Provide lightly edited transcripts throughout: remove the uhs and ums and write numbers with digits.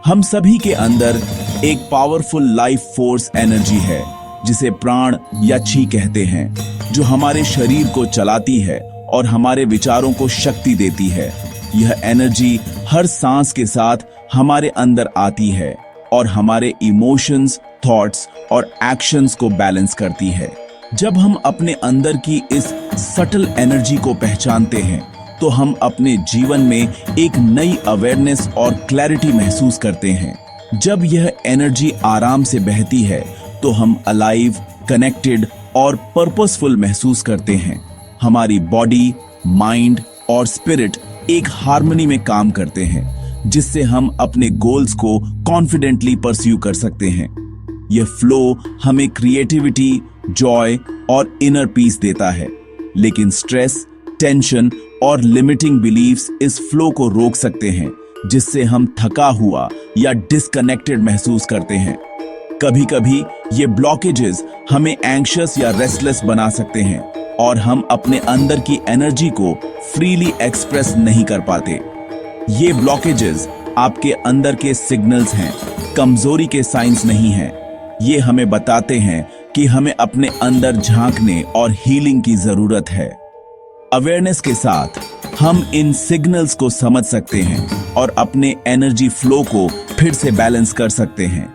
हम सभी के अंदर एक पावरफुल लाइफ फोर्स एनर्जी है जिसे प्राण या ची कहते हैं, जो हमारे शरीर को चलाती है और हमारे विचारों को शक्ति देती है। यह एनर्जी हर सांस के साथ हमारे अंदर आती है और हमारे इमोशंस, थॉट्स और एक्शंस को बैलेंस करती है। जब हम अपने अंदर की इस सटल एनर्जी को पहचानते हैं तो हम अपने जीवन में एक नई अवेयरनेस और क्लैरिटी महसूस करते हैं। जब यह एनर्जी आराम से बहती है तो हम अलाइव, कनेक्टेड और पर्पसफुल महसूस करते हैं। हमारी बॉडी, माइंड और स्पिरिट एक हार्मनी में काम करते हैं, जिससे हम अपने गोल्स को कॉन्फिडेंटली परस्यू कर सकते हैं। यह फ्लो हमें क्रिएटिविटी, जॉय और इनर पीस देता है, लेकिन स्ट्रेस, टेंशन और लिमिटिंग बिलीव्स इस फ्लो को रोक सकते हैं, जिससे हम थका हुआ या डिस्कनेक्टेड महसूस करते हैं। कभी-कभी ये ब्लॉकेजेस हमें एंग्शियस या रेस्टलेस बना सकते हैं और हम अपने अंदर की एनर्जी को फ्रीली एक्सप्रेस नहीं कर पाते। ये ब्लॉकेजेस आपके अंदर के सिग्नल्स हैं, कमजोरी के साइंस नहीं हैं। ये हमें बताते हैं कि हमें अपने अंदर झांकने और हीलिंग की जरूरत है। अवेयरनेस के साथ हम इन सिग्नल्स को समझ सकते हैं और अपने एनर्जी फ्लो को फिर से बैलेंस कर सकते हैं।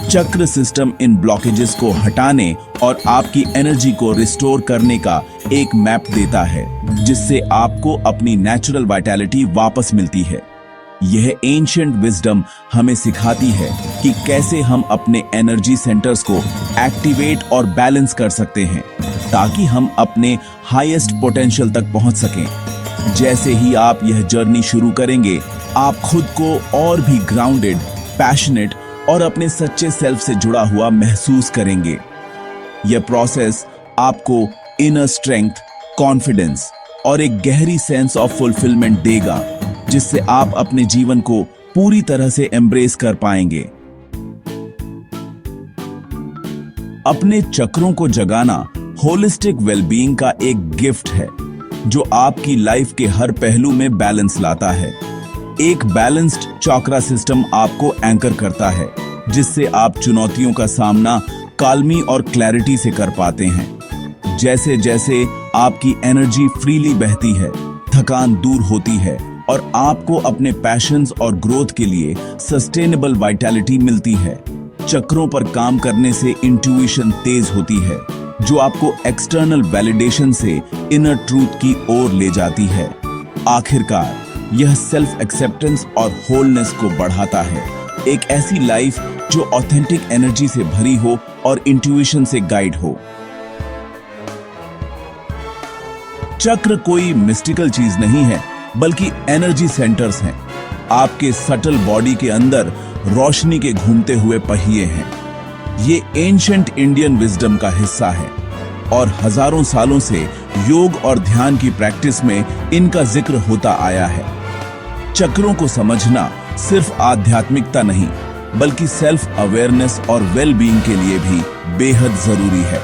चक्र सिस्टम इन ब्लॉकेजेस को हटाने और आपकी एनर्जी को रिस्टोर करने का एक मैप देता है, जिससे आपको अपनी नेचुरल वाइटैलिटी वापस मिलती है। यह एंशिएंट विजडम हमें सिखाती है कि कैसे हम अपने एनर्जी सेंटर्स को एक्टिवेट और बैलेंस कर सकते हैं, ताकि हम अपने हाईएस्ट पोटेंशियल तक पहुंच सकें। जैसे ही आप यह जर्नी शुरू करेंगे, आप खुद को और भी ग्राउंडेड, पैशनेट और अपने सच्चे सेल्फ से जुड़ा हुआ महसूस करेंगे। यह प्रोसेस आपको इनर स्ट्रेंथ, कॉन्फिडेंस और एक गहरी सेंस ऑफ फुलफिलमेंट देगा, जिससे आप अपने जीवन को पूरी तरह से एम्ब्रेस कर पाएंगे। अपने चक्रों को जगाना होलिस्टिक वेलबीइंग का एक गिफ्ट है, जो आपकी लाइफ के हर पहलू में बैलेंस लाता है। एक बैलेंस्ड चक्रा सिस्टम आपको एंकर करता है, जिससे आप चुनौतियों का सामना काल्मी और क्लैरिटी से कर पाते हैं। जैसे जैसे आपकी एनर्जी फ्रीली बहती है, थकान दूर होती है और आपको अपने पैशंस और ग्रोथ के लिए सस्टेनेबल वाइटैलिटी मिलती है। चक्रों पर काम करने से इंट्यूशन तेज होती है, जो आपको एक्सटर्नल वैलिडेशन से इनर ट्रूथ की ओर ले जाती है। आखिरकार यह सेल्फ एक्सेप्टेंस और होलनेस को बढ़ाता है, एक ऐसी लाइफ जो ऑथेंटिक एनर्जी से भरी हो और इंट्यूशन से गाइड हो। चक्र कोई मिस्टिकल चीज नहीं है, बल्कि एनर्जी सेंटर्स हैं। आपके सटल बॉडी के अंदर रोशनी के घूमते हुए पहिए हैं। ये एंशिएंट इंडियन विजडम का हिस्सा है और हजारों सालों से योग और ध्यान की प्रैक्टिस में इनका जिक्र होता आया है। चक्रों को समझना सिर्फ आध्यात्मिकता नहीं, बल्कि सेल्फ अवेयरनेस और वेलबीइंग के लिए भी बेहद जरूरी है।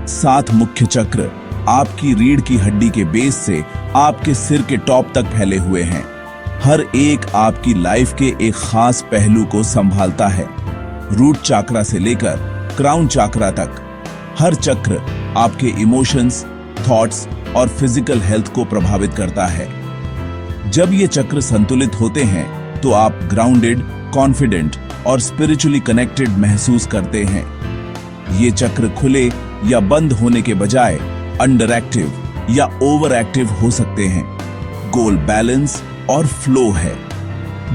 7 मुख्य चक्र आपकी रीढ़ की हड्डी के बेस से आपके सिर के टॉप तक फैले हुए हैं। हर एक आपकी लाइफ के एक खास पहलू को संभालता है। रूट चक्रा से लेकर क्राउन चक्रा तक, हर चक्र आपके इमोशंस, थॉट्स और फिजिकल हेल्थ को प्रभावित करता है। जब ये चक्र संतुलित होते हैं तो आप ग्राउंडेड, कॉन्फिडेंट और स्पिरिचुअली कनेक्टेड महसूस करते हैं। ये चक्र खुले या बंद होने के बजाय अंडर एक्टिव या ओवर एक्टिव हो सकते हैं। गोल बैलेंस और फ्लो है।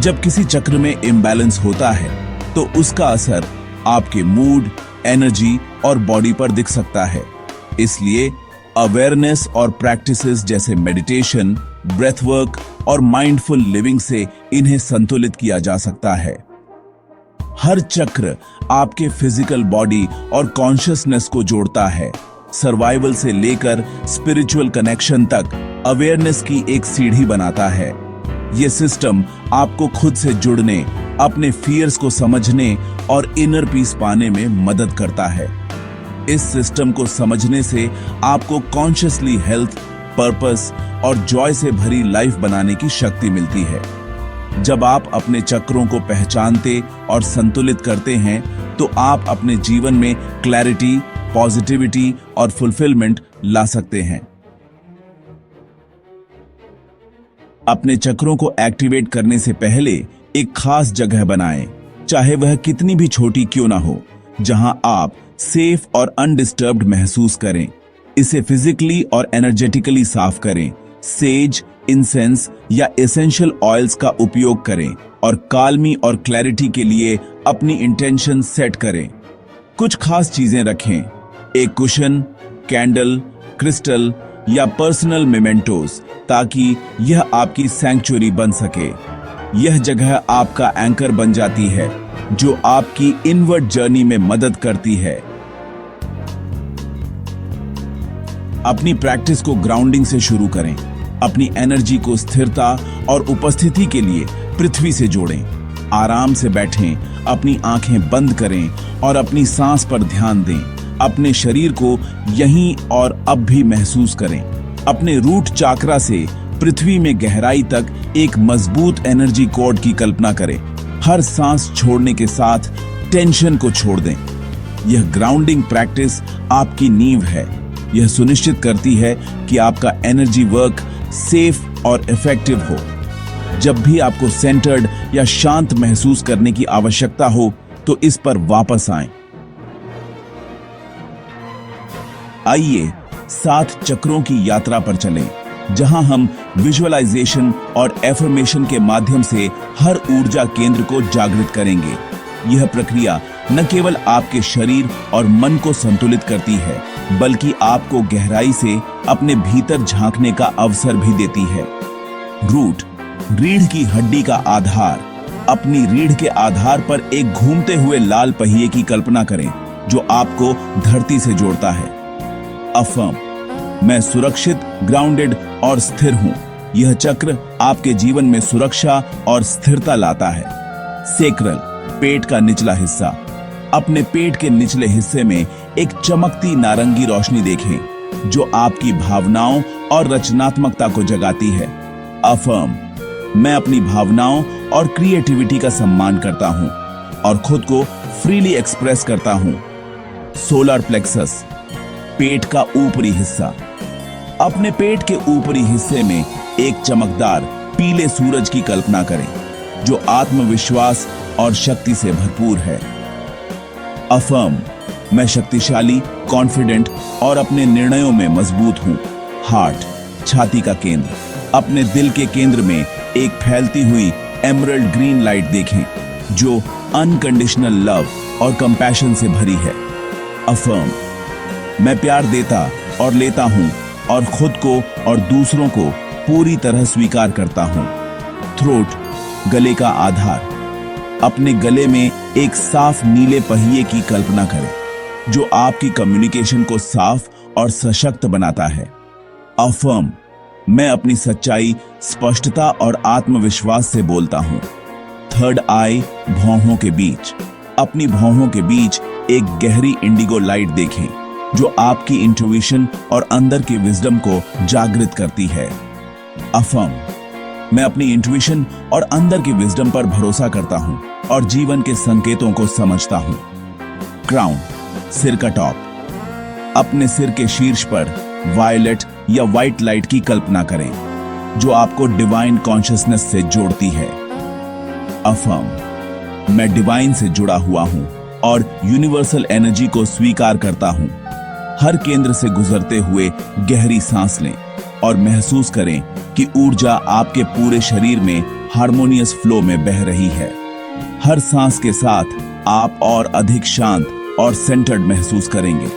जब किसी चक्र में इम्बैलेंस होता है तो उसका असर आपके मूड, एनर्जी और बॉडी पर दिख सकता है। इसलिए अवेयरनेस और प्रैक्टिसेस जैसे मेडिटेशन, ब्रेथ वर्क और माइंडफुल लिविंग से इन्हें संतुलित किया जा सकता है। हर चक्र आपके फिजिकल बॉडी और कॉन्शियसनेस को जोड़ता है। सर्वाइवल से लेकर स्पिरिचुअल कनेक्शन तक अवेयरनेस की एक सीढ़ी बनाता है। ये सिस्टम आपको खुद से जुड़ने, अपने फियर्स को समझने और इनर पीस पाने में मदद करता है। इस सिस्टम को समझने से आपको कॉन्शियसली हेल्थ, पर्पस और जॉय से भरी लाइफ बनाने की शक्ति मिलती है। जब आप अपने चक्रों को पहचानते और संतुलित करते हैं तो आप अपने जीवन में क्लैरिटी, पॉजिटिविटी और फुलफिलमेंट ला सकते हैं। अपने चक्रों को एक्टिवेट करने से पहले एक खास जगह बनाएं, चाहे वह कितनी भी छोटी क्यों ना हो, जहां आप सेफ और अनडिस्टर्ब्ड महसूस करें। इसे फिजिकली और एनर्जेटिकली साफ करें। सेज, इंसेंस या एसेंशियल ऑयल्स का उपयोग करें और काल्मी और क्लैरिटी के लिए अपनी इंटेंशन सेट करें। कुछ खास चीजें रखें, एक कुशन, कैंडल, क्रिस्टल या पर्सनल मेमेंटोस, ताकि यह आपकी सैंक्चुअरी बन सके। यह जगह आपका एंकर बन जाती है, जो आपकी इनवर्ड जर्नी में मदद करती है। अपनी प्रैक्टिस को ग्राउंडिंग से शुरू करें। अपनी एनर्जी को स्थिरता और उपस्थिति के लिए पृथ्वी से जोड़ें। आराम से बैठें, अपनी आंखें बंद करें और अपनी सांस पर ध्यान दें। अपने शरीर को यहीं और अब भी महसूस करें। अपने रूट चाक्रा से पृथ्वी में गहराई तक एक मजबूत एनर्जी कॉर्ड की कल्पना करें। हर सांस छोड़ने के साथ टेंशन को छोड़ दें। यह ग्राउंडिंग प्रैक्टिस आपकी नींव है। यह सुनिश्चित करती है कि आपका एनर्जी वर्क सेफ और इफेक्टिव हो। जब भी आपको सेंटर्ड या शांत महसूस करने की आवश्यकता हो तो इस पर वापस आएं। आइए 7 चक्रों की यात्रा पर चलें, जहां हम विजुअलाइजेशन और एफर्मेशन के माध्यम से हर ऊर्जा केंद्र को जागृत करेंगे। यह प्रक्रिया न केवल आपके शरीर और मन को संतुलित करती है, बल्कि आपको गहराई से अपने भीतर झांकने का अवसर भी देती है। रूट, रीढ़ की हड्डी का आधार। अपनी रीढ़ के आधार पर एक घूमते हुए लाल पहिए की कल्पना करें, जो आपको धरती से जोड़ता है। अफर्म, मैं सुरक्षित, ग्राउंडेड और स्थिर हूं। यह चक्र आपके जीवन में सुरक्षा और स्थिरता लाता है। सेक्रल, पेट का निचला हिस्सा। अपने पेट के निचले हिस्से में एक चमकती नारंगी रोशनी देखें, जो आपकी भावनाओं और रचनात्मकता को जगाती है। अफर्म, मैं अपनी भावनाओं और क्रिएटिविटी का सम्मान करता हूं और खुद को फ्रीली एक्सप्रेस करता हूं। सोलर प्लेक्सस, पेट का ऊपरी हिस्सा। अपने पेट के ऊपरी हिस्से में एक चमकदार पीले सूरज की कल्पना करें, जो आत्मविश्वास और शक्ति से भरपूर है। अफर्म, मैं शक्तिशाली, कॉन्फिडेंट और अपने निर्णयों में मजबूत हूं। हार्ट, छाती का केंद्र। अपने दिल के केंद्र में एक फैलती हुई एमरल्ड ग्रीन लाइट देखें, जो अनकंडीशनल लव और कंपैशन से भरी है। अफर्म, मैं प्यार देता और लेता हूं और खुद को और दूसरों को पूरी तरह स्वीकार करता हूं। थ्रोट, गले का आधार। अपने गले में एक साफ नीले पहिए की कल्पना करें, जो आपकी कम्युनिकेशन को साफ और सशक्त बनाता है। अफर्म, मैं अपनी सच्चाई, स्पष्टता और आत्मविश्वास से बोलता हूं। थर्ड आई, भौहों के बीच। अपनी भौहों के बीच एक गहरी इंडिगो लाइट देखें, जो आपकी इंट्यूशन और अंदर की विजडम को जागृत करती है। अफर्म, मैं अपनी इंट्यूशन और अंदर की विजडम पर भरोसा करता हूं और जीवन के संकेतों को समझता हूं। क्राउन, सिर का टॉप। अपने सिर के शीर्ष पर वायलेट या व्हाइट लाइट की कल्पना करें, जो आपको डिवाइन कॉन्शियसनेस से जोड़ती है। अफर्म, मैं डिवाइन से जुड़ा हुआ हूं और यूनिवर्सल एनर्जी को स्वीकार करता हूं। हर केंद्र से गुजरते हुए गहरी सांस लें और महसूस करें कि ऊर्जा आपके पूरे शरीर में हार्मोनियस फ्लो में बह रही है। हर सांस के साथ आप और अधिक शांत और सेंटर्ड महसूस करेंगे।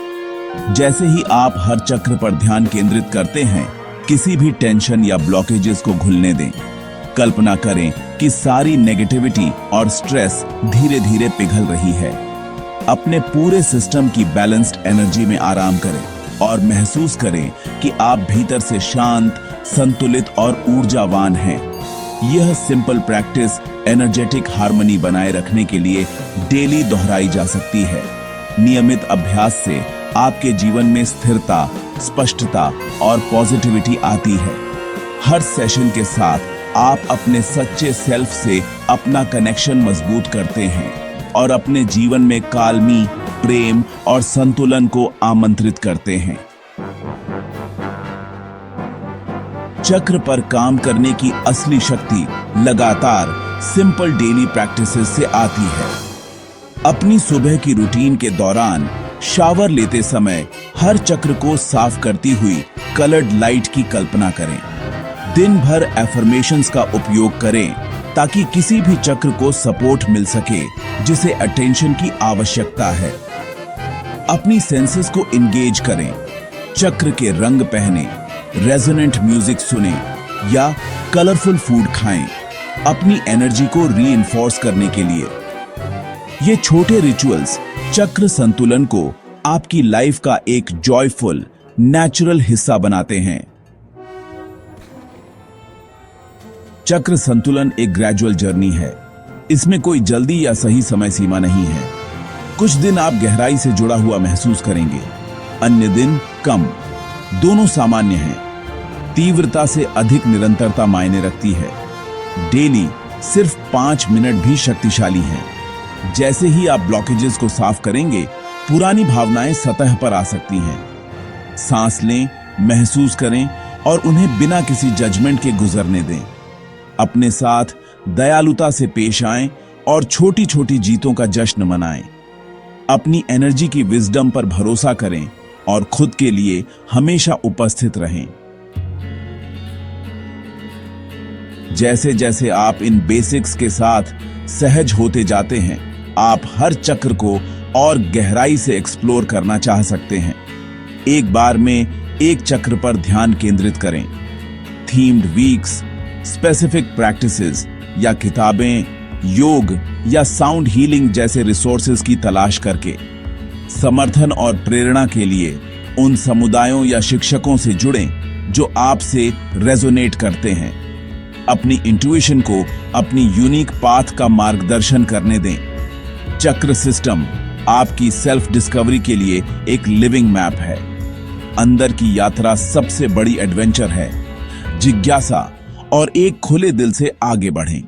जैसे ही आप हर चक्र पर ध्यान केंद्रित करते हैं, किसी भी टेंशन या ब्लॉकेजेस को घुलने दें। कल्पना करें कि सारी नेगेटिविटी और स्ट्रेस धीरे धीरे पिघल रही है। अपने पूरे सिस्टम की बैलेंस्ड एनर्जी में आराम करें और महसूस करें कि आप भीतर से शांत, संतुलित और ऊर्जावान हैं। यह सिंपल प्रैक्टिस एनर्जेटिक हार्मनी बनाए रखने के लिए डेली दोहराई जा सकती है। नियमित अभ्यास से आपके जीवन में स्थिरता, स्पष्टता और पॉजिटिविटी आती है। हर सेशन के साथ आप अपने सच्चे सेल्फ से अपना कनेक्शन मजबूत करते हैं और अपने जीवन में काल्मी, प्रेम और संतुलन को आमंत्रित करते हैं। चक्र पर काम करने की असली शक्ति लगातार सिंपल डेली प्रैक्टिसेस से आती है। अपनी सुबह की रूटीन के दौरान शावर लेते समय हर चक्र को साफ करती हुई कलर्ड लाइट की कल्पना करें। दिन भर एफर्मेशंस का उपयोग करें ताकि किसी भी चक्र को सपोर्ट मिल सके जिसे अटेंशन की आवश्यकता है। अपनी सेंसेस को एंगेज करें, चक्र के रंग पहने, रेजोनेंट म्यूजिक सुने या कलरफुल फूड खाएं, अपनी एनर्जी को रीइंफोर्स करने के लिए। ये छोटे रिचुअल्स चक्र संतुलन को आपकी लाइफ का एक जॉयफुल, नेचुरल हिस्सा बनाते हैं। चक्र संतुलन एक ग्रेजुअल जर्नी है। इसमें कोई जल्दी या सही समय सीमा नहीं है। कुछ दिन आप गहराई से जुड़ा हुआ महसूस करेंगे, अन्य दिन कम। दोनों सामान्य हैं। तीव्रता से अधिक निरंतरता मायने रखती है। डेली सिर्फ 5 मिनट भी शक्तिशाली हैं। जैसे ही आप ब्लॉकेजेस को साफ करेंगे, पुरानी भावनाएं सतह पर आ सकती हैं। सांस लें, महसूस करें और उन्हें बिना किसी जजमेंट के गुजरने दें। अपने साथ दयालुता से पेश आएं और छोटी छोटी जीतों का जश्न मनाएं। अपनी एनर्जी की विजडम पर भरोसा करें और खुद के लिए हमेशा उपस्थित रहें। जैसे जैसे आप इन बेसिक्स के साथ सहज होते जाते हैं, आप हर चक्र को और गहराई से एक्सप्लोर करना चाह सकते हैं। एक बार में एक चक्र पर ध्यान केंद्रित करें। थीम्ड वीक्स, स्पेसिफिक प्रैक्टिसेस या किताबें, योग या साउंड हीलिंग जैसे रिसोर्सेज की तलाश करके समर्थन और प्रेरणा के लिए उन समुदायों या शिक्षकों से जुड़ें जो आपसे रेजोनेट करते हैं। अपनी इंट्यूशन को अपनी यूनिक पाथ का मार्गदर्शन करने दें। चक्र सिस्टम आपकी सेल्फ डिस्कवरी के लिए एक लिविंग मैप है। अंदर की यात्रा सबसे बड़ी एडवेंचर है। जिज्ञासा और एक खुले दिल से आगे बढ़ें।